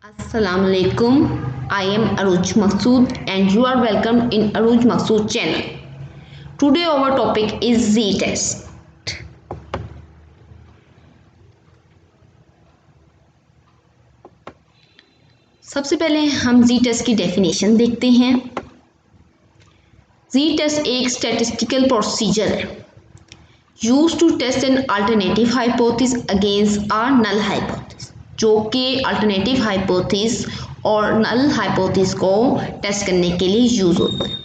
Assalamu alaikum. I am Aruj Maqsood and you are welcome in Aruj Maqsood channel. Today our topic is Z-test. सबसे पहले हम Z-test की definition देखते हैं। Z-test एक statistical procedure है use to test an alternative hypothesis against a null hypothesis, जो कि अल्टरनेटिव हाइपोथेसिस और नल हाइपोथेसिस को टेस्ट करने के लिए यूज होता है।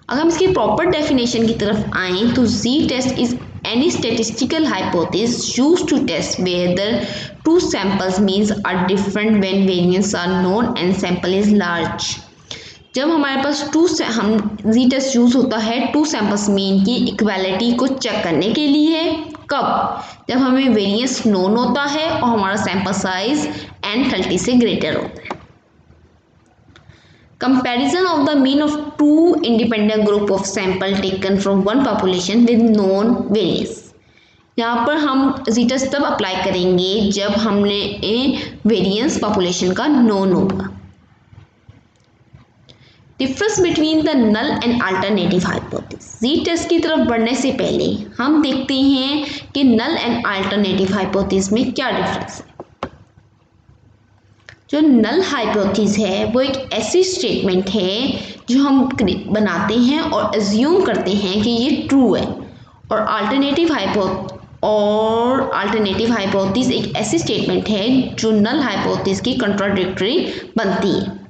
अगर हम इसकी प्रॉपर डेफिनेशन की तरफ आएँ तो Z test is any statistical hypothesis use to test whether two samples means are different when variance are known and sample is large. जब हमारे पास हम जी टेस्ट यूज होता है टू सैंपल्स मीन की इक्वालिटी को चेक करने के लिए। कब? जब हमें वेरिएंस नोन होता है और हमारा सैंपल साइज n30 से ग्रेटर होता है। Comparison of the mean of two independent group of sample taken from one population with known variance. यहाँ पर हम जी टेस्ट तब अप्लाई करेंगे जब हमने वेरिएंस पॉपुलेशन का नोन होगा। Difference between the null and alternative hypothesis. Z test की तरफ बढ़ने से पहले हम देखते हैं कि नल एंड अल्टरनेटिव हाइपोथेसिस में क्या डिफरेंस है। जो नल हाइपोथेसिस है वो एक ऐसी स्टेटमेंट है जो हम बनाते हैं और अज्यूम करते हैं कि ये ट्रू है, और अल्टरनेटिव हाइपोथेसिस एक ऐसी स्टेटमेंट है जो नल हाइपोथेसिस की कंट्राडिक्टरी बनती है।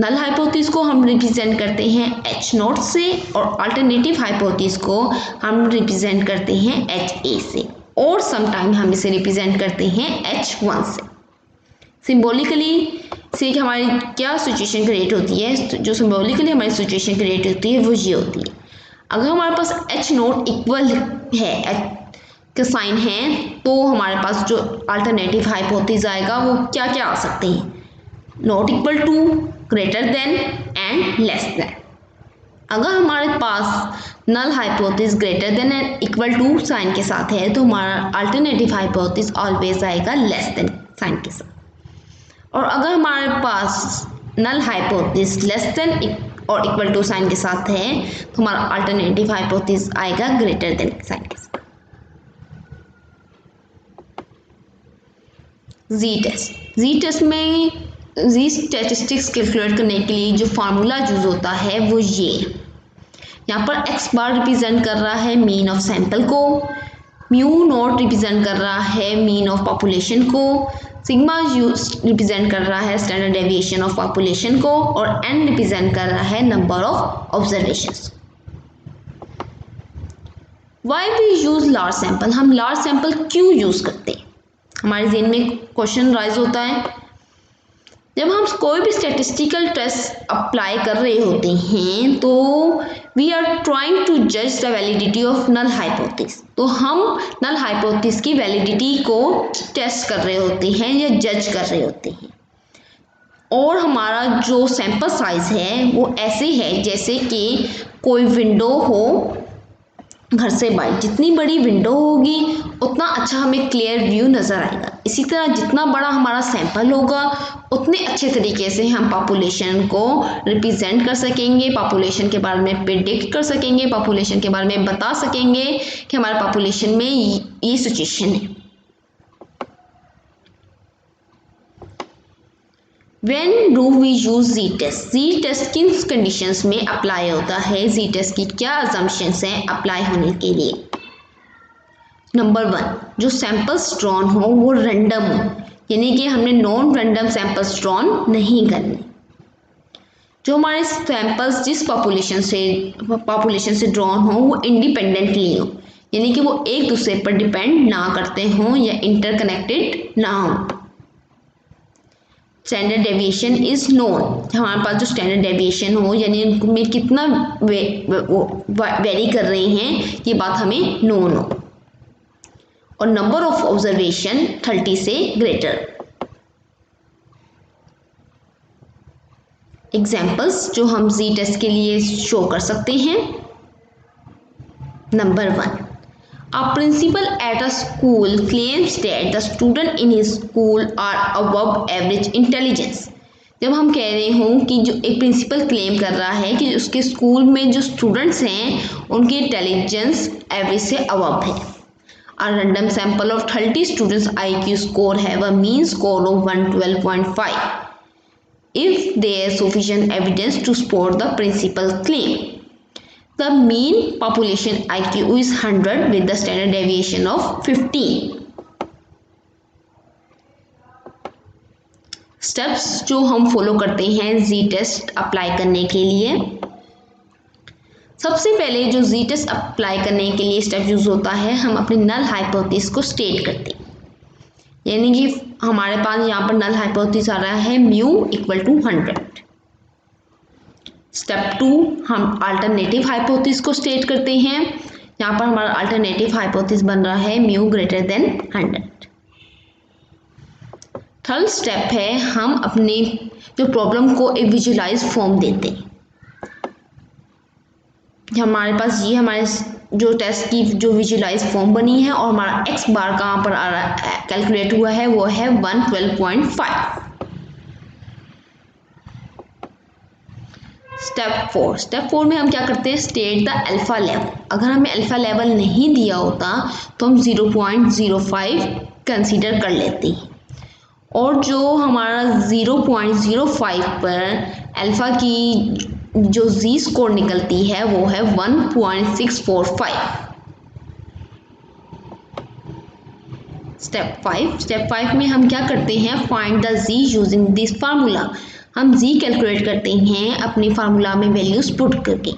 नल हाइपोथेसिस को हम रिप्रेजेंट करते हैं H0 से और अल्टरनेटिव हाइपोथेसिस को हम रिप्रेजेंट करते हैं HA से, और समटाइम हम इसे रिप्रेजेंट करते हैं H1 से। सिंबॉलिकली से हमारी क्या सिचुएशन क्रिएट होती है, जो सिंबॉलिकली हमारी सिचुएशन क्रिएट होती है वो ये होती है। अगर हमारे पास H0 इक्वल है H का साइन है तो हमारे पास जो अल्टरनेटिव हाइपोथेसिस आएगा वो क्या क्या आ सकते हैं, not equal to, greater than and less than. अगर हमारे पास null hypothesis greater than and equal to sign के साथ है तो हमारा अल्टरनेटिव हाइपोथेसिस ऑलवेज आएगा लेस देन साइन के साथ, और अगर हमारे पास नल हाइपोथेसिस लेस देन और इक्वल टू साइन के साथ है तो हमारा अल्टरनेटिव हाइपोथेसिस आएगा ग्रेटर देन साइन के साथ। जी टेस्ट में जी स्टैटिस्टिक्स कैलकुलेट करने के लिए जो फार्मूला यूज होता है वो ये। यहाँ पर एक्स बार रिप्रेजेंट कर रहा है मीन ऑफ सैंपल को, म्यू नॉट रिप्रेजेंट कर रहा है मीन ऑफ पॉपुलेशन को, सिग्मा रिप्रेजेंट कर रहा है स्टैंडर्ड डेविएशन ऑफ पॉपुलेशन को, और एन रिप्रेजेंट कर रहा है number of observations. Why we use large sample? हम लार्ज सैंपल क्यों यूज करते हैं? हमारे ज़हन में क्वेश्चन राइज होता है। जब हम कोई भी स्टैटिस्टिकल टेस्ट अप्लाई कर रहे होते हैं तो वी आर ट्राइंग टू जज the validity of null hypothesis, तो हम नल हाइपोथेसिस की वैलिडिटी को टेस्ट कर रहे होते हैं या जज कर रहे होते हैं, और हमारा जो सैंपल साइज है वो ऐसे है जैसे कि कोई विंडो हो घर से बाहर, जितनी बड़ी विंडो होगी उतना अच्छा हमें क्लियर व्यू नज़र आएगा। इसी तरह जितना बड़ा हमारा सैंपल होगा उतने अच्छे तरीके से हम पॉपुलेशन को रिप्रेजेंट कर सकेंगे, पॉपुलेशन के बारे में प्रिडिक्ट कर सकेंगे, पॉपुलेशन के बारे में बता सकेंगे कि हमारे पॉपुलेशन में ये सिचुएशन है। When do we use Z-test? Z-test किन कंडीशंस में अप्लाई होता है? Z-test की क्या असम्पशंस हैं अप्लाई होने के लिए? नंबर 1, जो सैंपल्स ड्रॉन हो वो रैंडम हो, यानी कि हमने नॉन रैंडम सैंपल्स ड्रॉन नहीं करने। जो हमारे सैंपल्स जिस पॉपुलेशन से ड्रॉन हो वो इंडिपेंडेंटली हो, यानी कि वो एक दूसरे पर डिपेंड ना करते हों या इंटरकनेक्टेड ना हो। स्टैंडर्ड डेविएशन इज नोन, हमारे पास जो स्टैंडर्ड डेविएशन हो यानी उनमें कितना वेरी कर रहे हैं ये बात हमें नोन हो, और नंबर ऑफ ऑब्जर्वेशन 30 से ग्रेटर। एग्जाम्पल्स जो हम जी टेस्ट के लिए शो कर सकते हैं। Number 1, A principal at a school claims that the student in his school are above average intelligence. जब हम कह रहे हों कि जो एक प्रिंसिपल क्लेम कर रहा है कि उसके स्कूल में जो स्टूडेंट्स हैं उनकी इंटेलिजेंस एवरेज से अबव है. A random sample of 30 students IQ score have a mean score of 112.5 if there is sufficient evidence to support the principal claim. The mean population IQ is 100 with the standard deviation of 15. Steps जो हम follow करते हैं जी test apply करने के लिए. सबसे पहले जो जी टेस्ट अप्लाई करने के लिए स्टेप यूज होता है, हम अपनी नल हाइपोथेसिस को स्टेट करते हैं. यानी कि हमारे पास यहाँ पर नल हाइपोथेसिस आ रहा है म्यू इक्वल टू 100. स्टेप 2 हम अल्टरनेटिव हाइपोथेसिस को स्टेट करते हैं. यहाँ पर हमारा अल्टरनेटिव हाइपोथेसिस बन रहा है mu greater than 100. Third step है हम अपने जो प्रॉब्लम को एक विजुअलाइज फॉर्म देते हैं. हमारे पास ये हमारे जो टेस्ट की जो विजुअलाइज फॉर्म बनी है और हमारा एक्स बार कहाँ पर आ रहा है कैलकुलेट हुआ है वो है 112.5. स्टेप 4 में हम क्या करते हैं, स्टेट द अल्फा लेवल. अगर हमें अल्फा लेवल नहीं दिया होता तो हम 0.05 कंसीडर कर लेते हैं. और जो हमारा 0.05 पर अल्फा की जो जी स्कोर निकलती है वो है 1.645. स्टेप 5 में हम क्या करते हैं, find the Z using this formula. हम जी कैलकुलेट करते हैं अपनी फार्मूला में वैल्यूज पुट करके.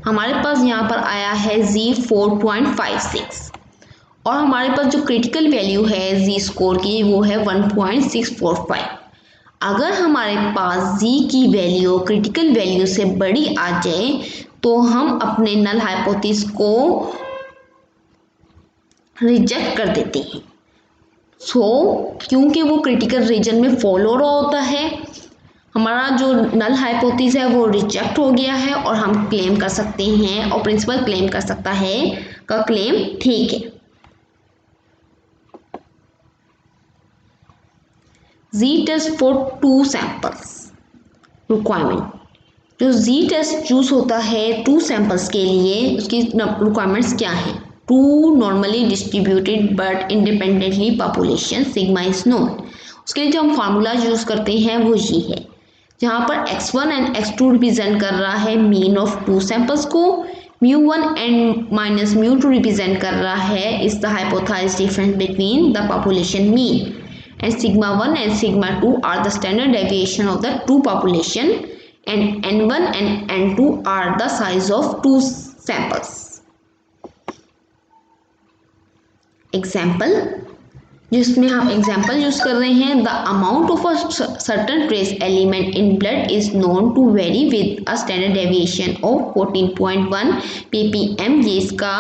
हमारे पास यहाँ पर आया है जी 4.56 और हमारे पास जो क्रिटिकल वैल्यू है जी स्कोर की वो है 1.645. अगर हमारे पास जी की वैल्यू क्रिटिकल वैल्यू से बड़ी आ जाए तो हम अपने नल हाइपोथेसिस को रिजेक्ट कर देते हैं. क्योंकि वो क्रिटिकल रीजन में फॉल हो रहा होता है, हमारा जो नल हाइपोथेसिस है वो रिजेक्ट हो गया है और हम क्लेम कर सकते हैं और प्रिंसिपल क्लेम कर सकता है का क्लेम ठीक है. जी टेस्ट फॉर 2 सैंपल्स रिक्वायरमेंट. जो जी टेस्ट चूज होता है 2 सैंपल्स के लिए उसकी रिक्वायरमेंट्स क्या है. 2 normally distributed but independently population sigma is known. उसके लिए जो हम फार्मूला यूज करते हैं वो ये है, जहाँ पर x1 एंड x2 रिप्रेजेंट कर रहा है मीन ऑफ 2 सैंपल्स को, μ1 एंड माइनस μ2 रिप्रेजेंट कर रहा है is the hypothesis difference between the population mean, and sigma 1 and sigma 2 are the standard deviation of the 2 population, and n1 and n2 are the size of 2 samples. Example, जिसमें हम example use कर रहे हैं, the amount of a certain trace element in blood is known to vary with a standard deviation of 14.1 ppm. ये इसका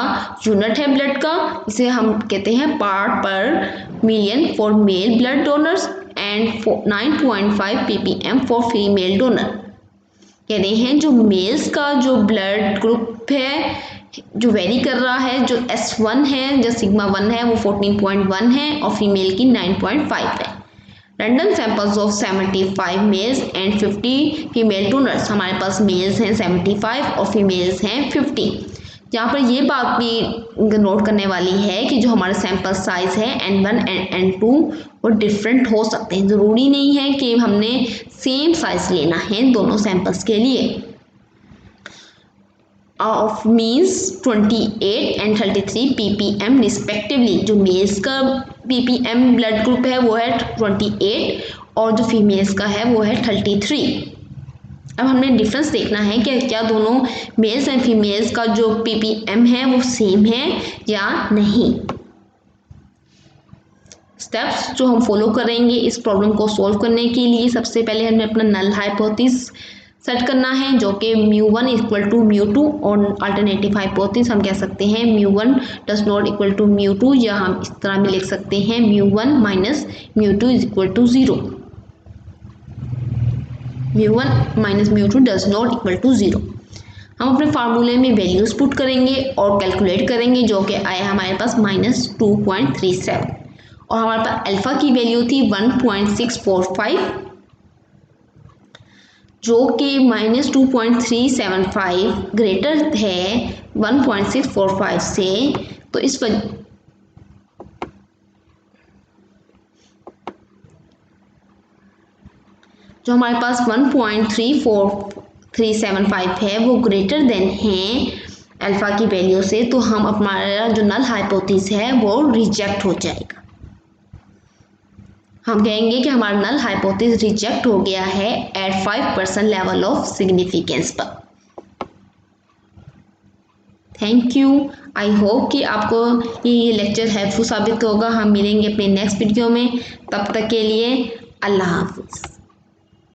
unit है blood का. इसे हम कहते हैं पार्ट पर million for male blood donors and 9.5 ppm for female donor. कह रहे हैं जो मेल्स का जो ब्लड ग्रुप है जो वेरी कर रहा है, जो S1 है जो सिग्मा 1 है वो 14.1 है और फीमेल की 9.5 है. Random samples of 75 mails and 50 female donors. हमारे पास मेल्स हैं 75 और फीमेल्स हैं 50. यहाँ पर ये बात भी नोट करने वाली है कि जो हमारे सैंपल साइज है N1 एंड N2 वो डिफरेंट हो सकते हैं. ज़रूरी नहीं है कि हमने सेम साइज लेना है दोनों सैंपल्स के लिए. Of means 28 and 33 ppm respectively. जो मेल्स का ppm ब्लड ग्रुप है वो है 28 और जो फीमेल्स का है वो है 33. अब हमने डिफरेंस देखना है कि क्या दोनों मेल्स एंड फीमेल्स का जो ppm है वो सेम है या नहीं. स्टेप्स जो हम फॉलो करेंगे इस प्रॉब्लम को सॉल्व करने के लिए, सबसे पहले हमें अपना नल हाइपोथेसिस सेट करना है जो कि μ1 इक्वल टू μ2 और अल्टरनेटिव हाइपोथेसिस हम कह सकते हैं μ1 डज नॉट इक्वल टू μ2, या हम इस तरह भी लिख सकते हैं μ1 minus μ2 is equal to 0. μ1 minus μ2 does not equal to 0. हम अपने फार्मूले में वैल्यूज पुट करेंगे और कैलकुलेट करेंगे, जो कि आया हमारे पास -2.37 और हमारे पास अल्फ़ा की वैल्यू थी 1.645, जो कि -2.375 ग्रेटर है 1.645 से। तो इस जो हमारे पास 1.34375 है वो ग्रेटर देन है अल्फ़ा की वैल्यू से, तो हम हमारा जो नल हाइपोथेसिस है वो रिजेक्ट हो जाएगा। हम कहेंगे कि हमारा नल हाइपोथेसिस रिजेक्ट हो गया है एट 5% लेवल ऑफ सिग्निफिकेंस पर। Thank you. आई होप कि आपको ये लेक्चर हेल्पफुल साबित होगा। हम मिलेंगे अपने नेक्स्ट वीडियो में, तब तक के लिए अल्लाह हाफिज़।